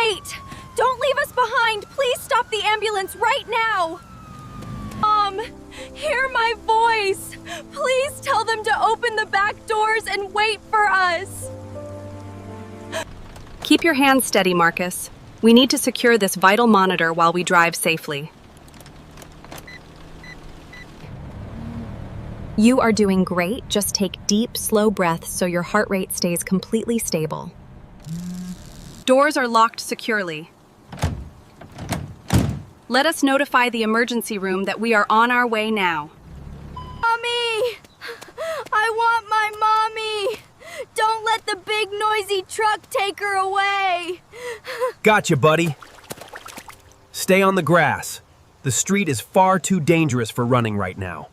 Wait! Don't leave us behind! Please stop the ambulance right now! Mom, hear my voice! Please tell them to open the back doors and wait for us! Keep your hands steady, Marcus. We need to secure this vital monitor while we drive safely. You are doing great. Just take deep, slow breaths so your heart rate stays completely stable. Doors are locked securely. Let us notify the emergency room that we are on our way now. Mommy! I want my mommy! Don't let the big noisy truck take her away! Gotcha, buddy. Stay on the grass. The street is far too dangerous for running right now.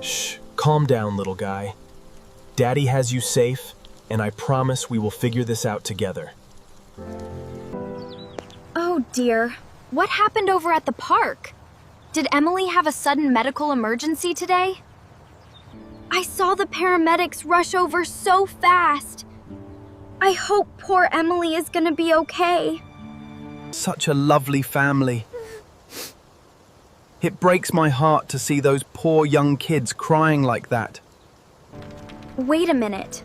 Shh, calm down, little guy. Daddy has you safe, and I promise we will figure this out together. Oh dear, what happened over at the park? Did Emily have a sudden medical emergency today? I saw the paramedics rush over so fast. I hope poor Emily is gonna be okay. Such a lovely family. It breaks my heart to see those poor young kids crying like that. Wait a minute.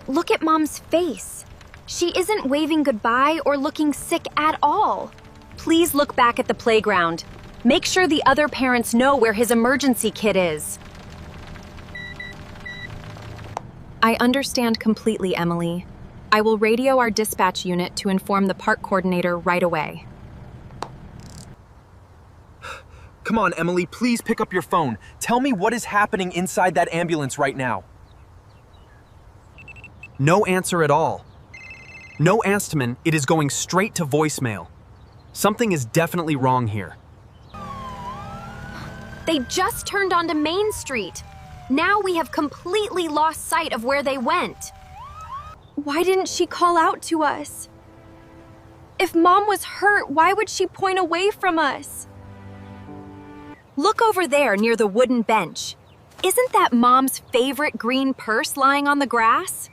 Look at Mom's face. She isn't waving goodbye or looking sick at all. Please look back at the playground. Make sure the other parents know where his emergency kit is. I understand completely, Emily. I will radio our dispatch unit to inform the park coordinator right away. Come on, Emily, please pick up your phone. Tell me what is happening inside that ambulance right now. No answer at all. No Anstman, it is going straight to voicemail. Something is definitely wrong here. They just turned onto Main Street. Now we have completely lost sight of where they went. Why didn't she call out to us? If Mom was hurt, why would she point away from us? Look over there near the wooden bench. Isn't that Mom's favorite green purse lying on the grass?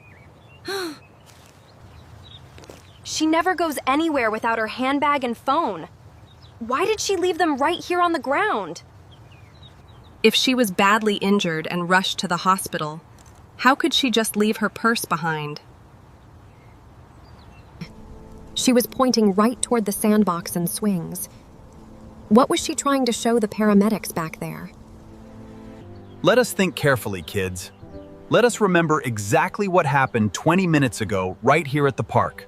She never goes anywhere without her handbag and phone. Why did she leave them right here on the ground? If she was badly injured and rushed to the hospital, how could she just leave her purse behind? She was pointing right toward the sandbox and swings. What was she trying to show the paramedics back there? Let us think carefully, kids. Let us remember exactly what happened 20 minutes ago right here at the park.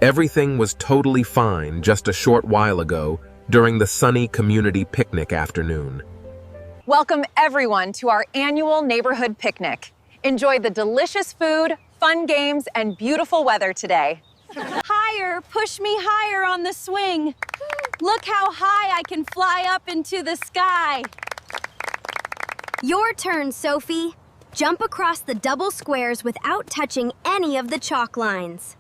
Everything was totally fine just a short while ago during the sunny community picnic afternoon. Welcome everyone to our annual neighborhood picnic. Enjoy the delicious food, fun games, and beautiful weather today. Higher, push me higher on the swing. Look how high I can fly up into the sky. Your turn, Sophie. Jump across the double squares without touching any of the chalk lines.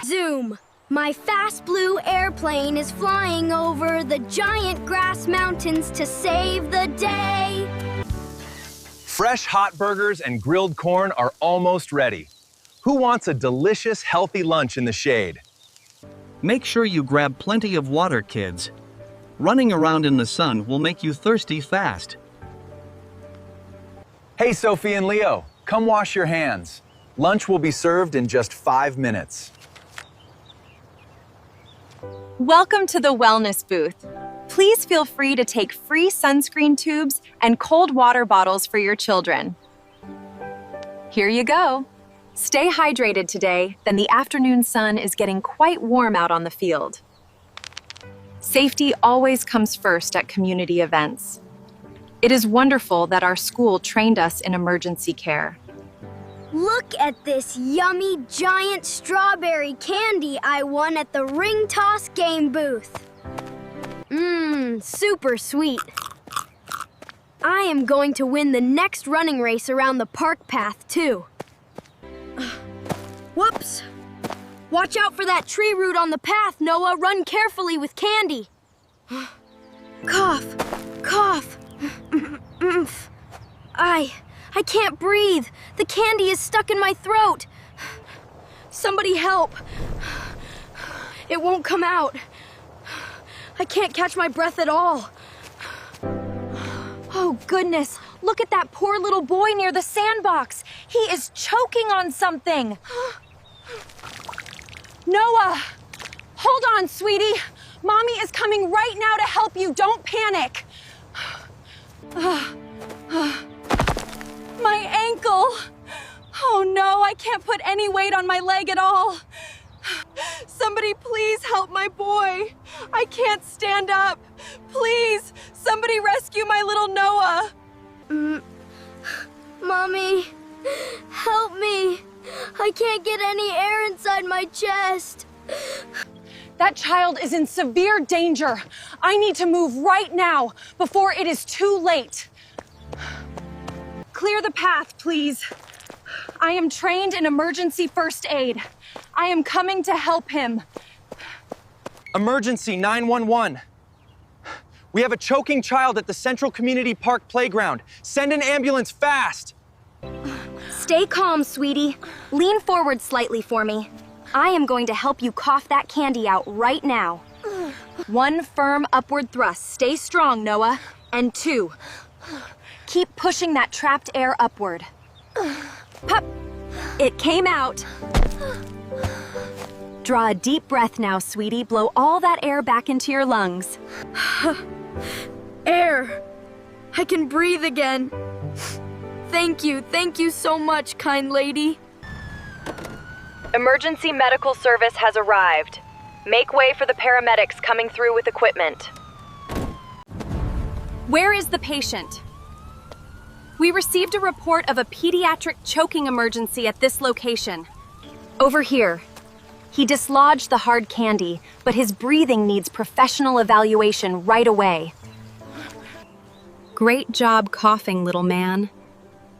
Zoom! My fast blue airplane is flying over the giant grass mountains to save the day. Fresh hot burgers and grilled corn are almost ready. Who wants a delicious, healthy lunch in the shade? Make sure you grab plenty of water, kids. Running around in the sun will make you thirsty fast. Hey, Sophie and Leo, come wash your hands. Lunch will be served in just 5 minutes. Welcome to the wellness booth. Please feel free to take free sunscreen tubes and cold water bottles for your children. Here you go. Stay hydrated today, then the afternoon sun is getting quite warm out on the field. Safety always comes first at community events. It is wonderful that our school trained us in emergency care. Look at this yummy giant strawberry candy I won at the ring toss game booth. Super sweet. I am going to win the next running race around the park path, too. Whoops! Watch out for that tree root on the path, Noah. Run carefully with candy. Cough, cough. I I can't breathe. The candy is stuck in my throat. Somebody help. It won't come out. I can't catch my breath at all. Oh, goodness. Look at that poor little boy near the sandbox. He is choking on something. Noah! Hold on, sweetie. Mommy is coming right now to help you. Don't panic. My ankle. Oh, no, I can't put any weight on my leg at all. Somebody please help my boy. I can't stand up. Please, somebody rescue my little Noah. Mommy, help me. I can't get any air inside my chest. That child is in severe danger. I need to move right now before it is too late. Clear the path, please. I am trained in emergency first aid. I am coming to help him. Emergency 911. We have a choking child at the Central Community Park playground. Send an ambulance fast. Stay calm, sweetie. Lean forward slightly for me. I am going to help you cough that candy out right now. 1 firm upward thrust. Stay strong, Noah. And 2. Keep pushing that trapped air upward. Pup! It came out. Draw a deep breath now, sweetie. Blow all that air back into your lungs. Air. I can breathe again. Thank you so much, kind lady. Emergency medical service has arrived. Make way for the paramedics coming through with equipment. Where is the patient? We received a report of a pediatric choking emergency at this location. Over here. He dislodged the hard candy, but his breathing needs professional evaluation right away. Great job coughing, little man.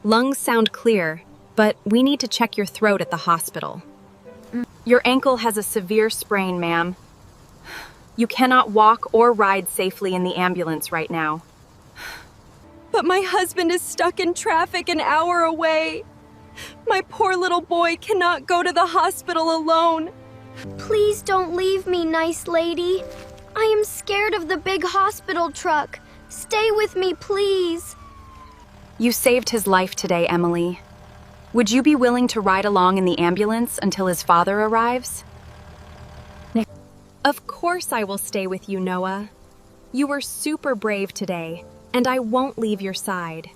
Lungs sound clear, but we need to check your throat at the hospital. Your ankle has a severe sprain, ma'am. You cannot walk or ride safely in the ambulance right now. But my husband is stuck in traffic an hour away. My poor little boy cannot go to the hospital alone. Please don't leave me, nice lady. I am scared of the big hospital truck. Stay with me, please. You saved his life today, Emily. Would you be willing to ride along in the ambulance until his father arrives? Of course I will stay with you, Noah. You were super brave today, and I won't leave your side.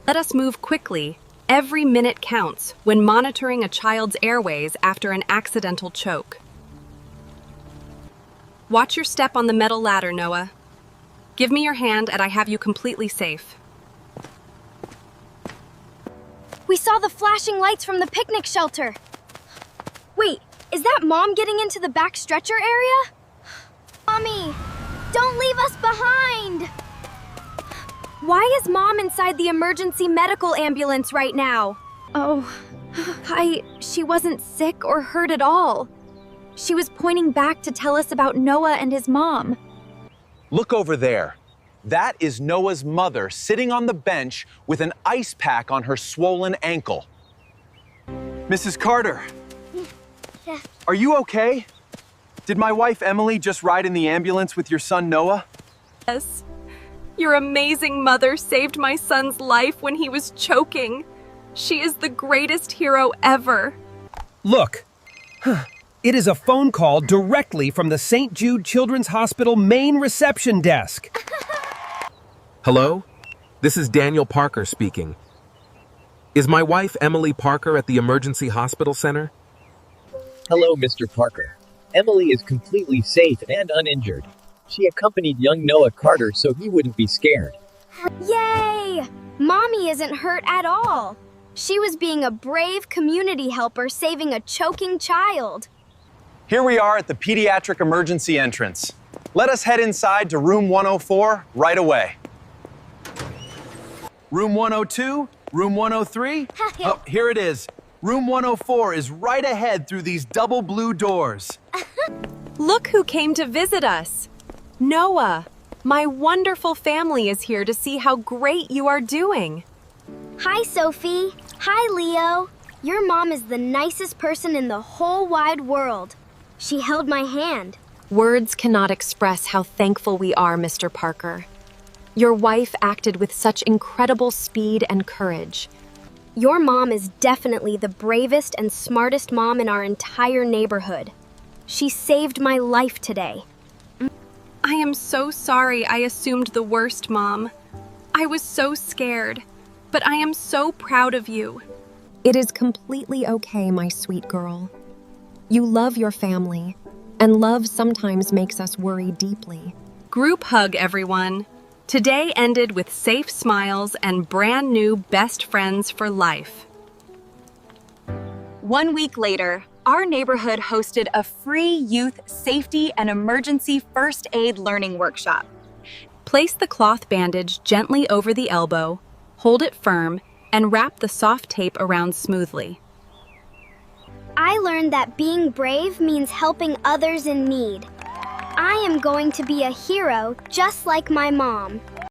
Let us move quickly. Every minute counts when monitoring a child's airways after an accidental choke. Watch your step on the metal ladder, Noah. Give me your hand and I have you completely safe. We saw the flashing lights from the picnic shelter. Wait, is that Mom getting into the back stretcher area? Mommy, don't leave us behind! Why is Mom inside the emergency medical ambulance right now? Oh, she wasn't sick or hurt at all. She was pointing back to tell us about Noah and his mom. Look over there. That is Noah's mother sitting on the bench with an ice pack on her swollen ankle. Mrs. Carter, are you okay? Did my wife Emily just ride in the ambulance with your son Noah? Yes. Your amazing mother saved my son's life when he was choking. She is the greatest hero ever. Look, it is a phone call directly from the St. Jude Children's Hospital main reception desk. Hello? This is Daniel Parker speaking. Is my wife Emily Parker at the emergency hospital center? Hello, Mr. Parker. Emily is completely safe and uninjured. She accompanied young Noah Carter so he wouldn't be scared. Yay! Mommy isn't hurt at all. She was being a brave community helper saving a choking child. Here we are at the pediatric emergency entrance. Let us head inside to room 104 right away. Room 102, room 103. Oh, here it is. Room 104 is right ahead through these double blue doors. Look who came to visit us. Noah, my wonderful family is here to see how great you are doing. Hi, Sophie. Hi, Leo. Your mom is the nicest person in the whole wide world. She held my hand. Words cannot express how thankful we are, Mr. Parker. Your wife acted with such incredible speed and courage. Your mom is definitely the bravest and smartest mom in our entire neighborhood. She saved my life today. I am so sorry I assumed the worst, Mom. I was so scared, but I am so proud of you. It is completely okay, my sweet girl. You love your family, and love sometimes makes us worry deeply. Group hug, everyone. Today ended with safe smiles and brand new best friends for life. 1 week later, our neighborhood hosted a free youth safety and emergency first aid learning workshop. Place the cloth bandage gently over the elbow, hold it firm, and wrap the soft tape around smoothly. I learned that being brave means helping others in need. I am going to be a hero just like my mom.